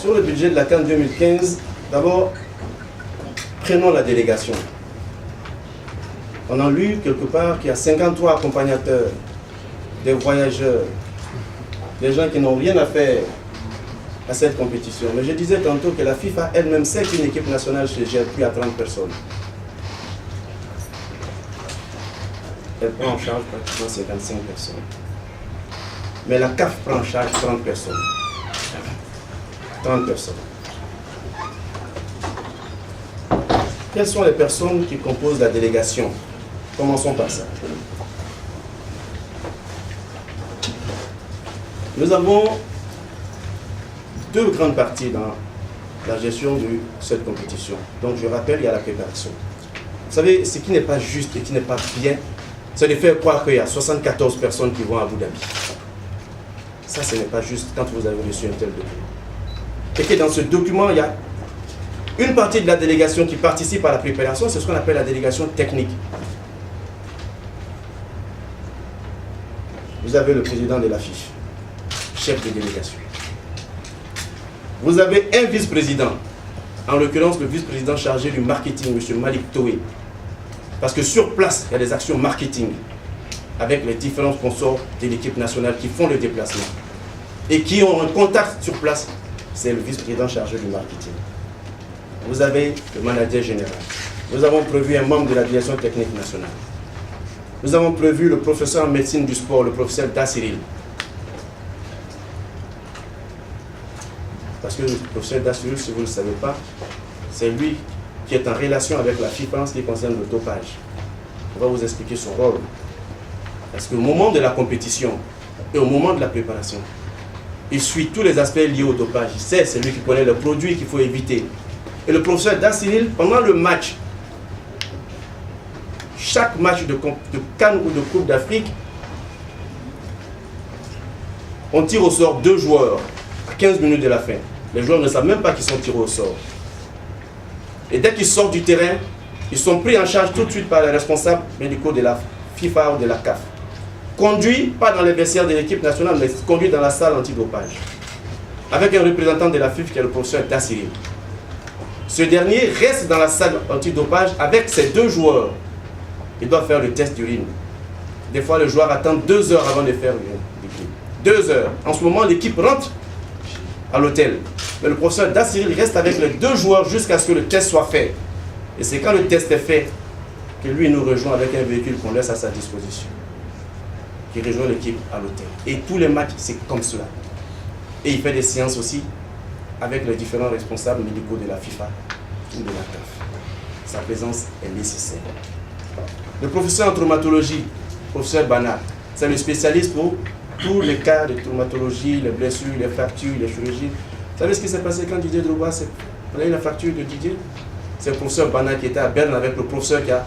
Sur le budget de la CAN 2015, d'abord, prenons la délégation. On a lu quelque part qu'il y a 53 accompagnateurs, des voyageurs, des gens qui n'ont rien à faire à cette compétition. Mais je disais tantôt que la FIFA elle-même sait qu'une équipe nationale se gère plus à 30 personnes. Elle prend en charge pratiquement 55 personnes. Mais la CAF prend en charge 30 personnes. 30 personnes. Quelles sont les personnes qui composent la délégation? Commençons par ça. Nous avons deux grandes parties dans la gestion de cette compétition. Donc je rappelle, il y a la préparation. Vous savez, ce qui n'est pas juste et qui n'est pas bien, c'est de faire croire qu'il y a 74 personnes qui vont à Abu Dhabi. Ça, ce n'est pas juste quand vous avez reçu un tel document. Et que dans ce document, il y a une partie de la délégation qui participe à la préparation, c'est ce qu'on appelle la délégation technique. Vous avez le président de la FIFA, chef de délégation. Vous avez un vice-président, en l'occurrence le vice-président chargé du marketing, M. Malik Toé. Parce que sur place, il y a des actions marketing avec les différents sponsors de l'équipe nationale qui font le déplacement et qui ont un contact sur place. C'est le vice-président chargé du marketing. Vous avez le manager général. Nous avons prévu un membre de la direction technique nationale. Nous avons prévu le professeur en médecine du sport, le professeur Dassiril. Parce que le professeur Dassiril, si vous ne le savez pas, c'est lui qui est en relation avec la FIFA en ce qui concerne le dopage. On va vous expliquer son rôle. Parce qu'au moment de la compétition et au moment de la préparation, il suit tous les aspects liés au dopage. Il sait, c'est lui qui connaît le produit qu'il faut éviter. Et le professeur Dassiril, pendant le match, chaque match de CAN ou de Coupe d'Afrique, on tire au sort 2 joueurs à 15 minutes de la fin. Les joueurs ne savent même pas qu'ils sont tirés au sort. Et dès qu'ils sortent du terrain, ils sont pris en charge tout de suite par les responsables médicaux de la FIFA ou de la CAF. Conduits, pas dans les vestiaires de l'équipe nationale, mais conduits dans la salle antidopage. Avec un représentant de la FIFA qui est le professeur Dassiril. Ce dernier reste dans la salle antidopage avec ses 2 joueurs. Il doit faire le test d'urine. Des fois, le joueur attend 2 heures avant de faire l'urine. 2 heures. En ce moment, l'équipe rentre à l'hôtel. Mais le professeur Dassiril reste avec les 2 joueurs jusqu'à ce que le test soit fait. Et c'est quand le test est fait que lui nous rejoint avec un véhicule qu'on laisse à sa disposition. Qui rejoint l'équipe à l'hôtel. Et tous les matchs, c'est comme cela. Et il fait des séances aussi avec les différents responsables médicaux de la FIFA ou de la CAF. Sa présence est nécessaire. Le professeur en traumatologie, professeur Bana, c'est le spécialiste pour tous les cas de traumatologie, les blessures, les fractures, les chirurgies. Vous savez ce qui s'est passé quand Didier Drogba a eu la fracture de Didier? C'est le professeur Bana qui était à Berne avec le professeur qui a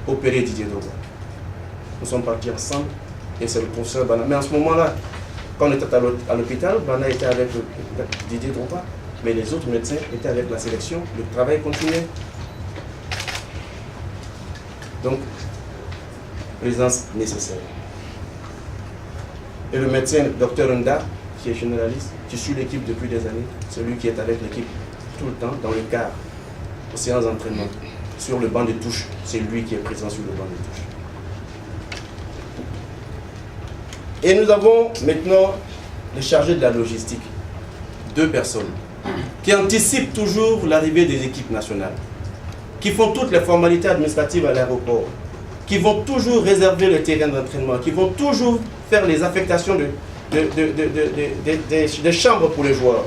opéré Didier Drogba. Nous sommes partis ensemble et c'est le professeur Bana. Mais en ce moment-là, quand on était à l'hôpital, Bana était avec Didier Drogba, mais les autres médecins étaient avec la sélection. Le travail continuait. Donc, présence nécessaire. Et le médecin, Dr Nda, qui est généraliste, qui suit l'équipe depuis des années, celui qui est avec l'équipe tout le temps, dans le quart, aux séances d'entraînement, sur le banc de touche, c'est lui qui est présent sur le banc de touche. Et nous avons maintenant les chargés de la logistique, 2 personnes, qui anticipent toujours l'arrivée des équipes nationales, qui font toutes les formalités administratives à l'aéroport, qui vont toujours réserver le terrain d'entraînement, qui vont toujours faire les affectations des chambres pour les joueurs.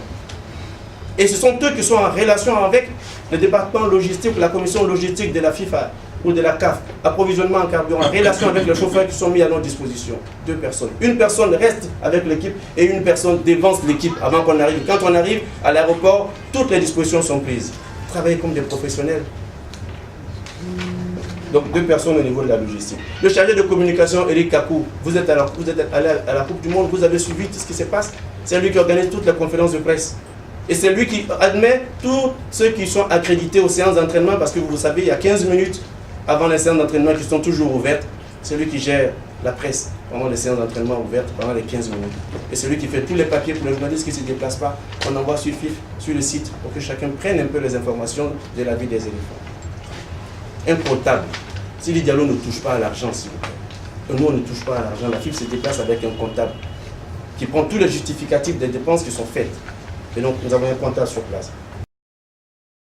Et ce sont eux qui sont en relation avec le département logistique, la commission logistique de la FIFA ou de la CAF, approvisionnement en carburant, en relation avec les chauffeurs qui sont mis à notre disposition. 2 personnes. Une personne reste avec l'équipe et une personne dévance l'équipe avant qu'on arrive. Quand on arrive à l'aéroport, toutes les dispositions sont prises. Travailler comme des professionnels. Donc 2 personnes au niveau de la logistique. Le chargé de communication, Eric Kakou, vous êtes allé à la Coupe du Monde, vous avez suivi tout ce qui se passe. C'est lui qui organise toutes les conférences de presse. Et c'est lui qui admet tous ceux qui sont accrédités aux séances d'entraînement, parce que vous savez, il y a 15 minutes avant les séances d'entraînement qui sont toujours ouvertes. C'est lui qui gère la presse pendant les séances d'entraînement ouvertes, pendant les 15 minutes. Et celui qui fait tous les papiers pour les journalistes qui ne se déplacent pas, on envoie sur FIF, sur le site, pour que chacun prenne un peu les informations de la vie des éléphants. Un comptable, si les Diallo ne touche pas à l'argent, s'il vous plaît, et nous on ne touche pas à l'argent, la FIF se déplace avec un comptable qui prend tous les justificatifs des dépenses qui sont faites. Et donc nous avons un comptable sur place.